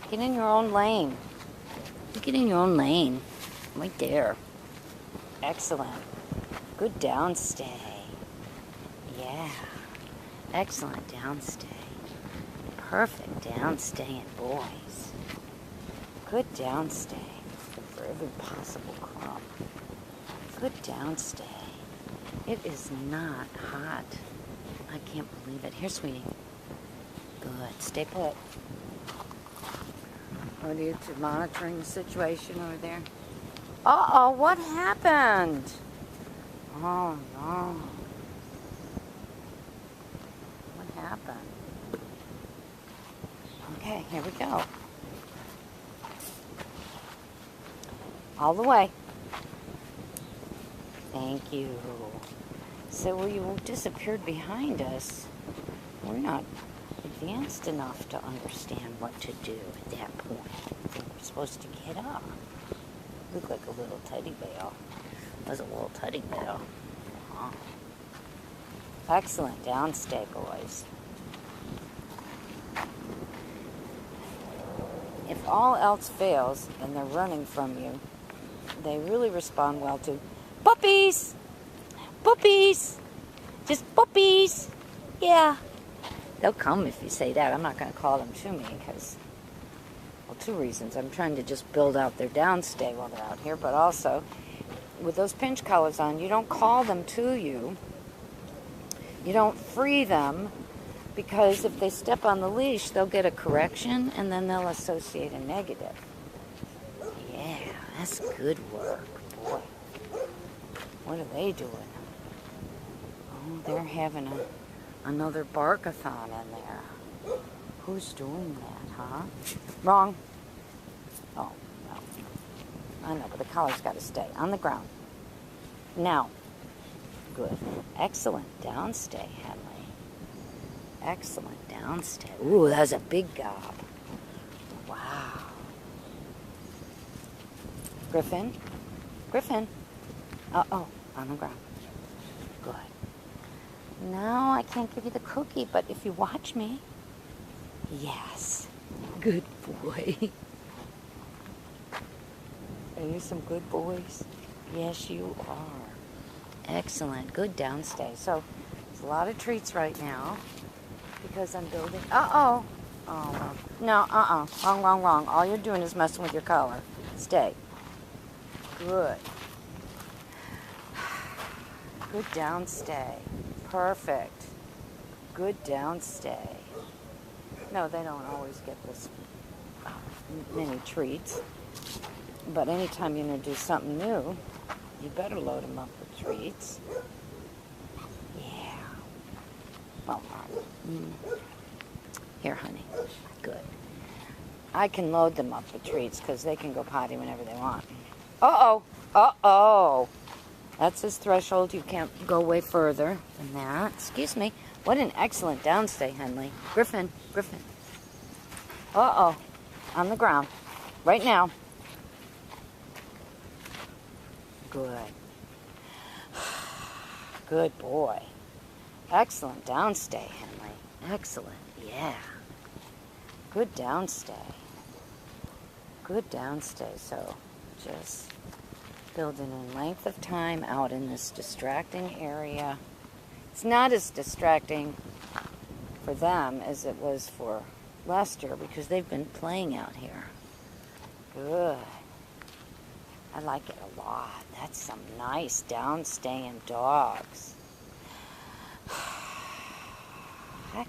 Get in your own lane. Get in your own lane. Right there. Excellent. Good downstay. Yeah. Excellent downstay. Perfect downstaying, boys. Good downstay for every possible crumb. Good downstay. It is not hot. I can't believe it. Here, sweetie. Good. Stay put. What are you monitoring the situation over there? Uh-oh, what happened? Oh, no. What happened? Okay, here we go. All the way. Thank you. So, well, you disappeared behind us. We're not advanced enough to understand what to do at that point. I think we're supposed to get up. Look like a little teddy bear. Was a little teddy bear. Uh-huh. Excellent downstay, boys. If all else fails and they're running from you, they really respond well to puppies! Puppies! Just puppies! Yeah. They'll come if you say that. I'm not going to call them to me because, well, two reasons. I'm trying to just build out their downstay while they're out here, but also, with those pinch collars on, you don't call them to you. You don't free them, because if they step on the leash, they'll get a correction, and then they'll associate a negative. Yeah, that's good work, boy. What are they doing? Oh, they're having another barkathon in there. Who's doing that, huh? Wrong. Oh, no. I know, but the collar's got to stay on the ground. Now. Good. Excellent downstay, Henley. Excellent downstay. Ooh, that was a big gob. Wow. Griffin? Griffin? Uh-oh, on the ground. Good. Now I can't give you the cookie, but if you watch me, yes. Good boy. Are you some good boys? Yes, you are. Excellent. Good downstay. So, there's a lot of treats right now because I'm building. Uh-oh. Oh, no, Wrong, wrong, wrong. All you're doing is messing with your collar. Stay. Good. Good downstay. Perfect. Good downstay. No, they don't always get this many treats. But anytime you introduce something new, you better load them up with treats. Yeah. Well, here, honey. Good. I can load them up with treats because they can go potty whenever they want. Uh-oh. Uh-oh. That's his threshold. You can't go way further than that. Excuse me. What an excellent downstay, Henley. Griffin. Griffin. Uh-oh. On the ground. Right now. Good. Good boy. Excellent downstay, Henley. Excellent. Yeah. Good downstay. Good downstay. So, just building in length of time out in this distracting area. It's not as distracting for them as it was for Lester because they've been playing out here. Good. I like it a lot. That's some nice downstaying dogs. Excellent.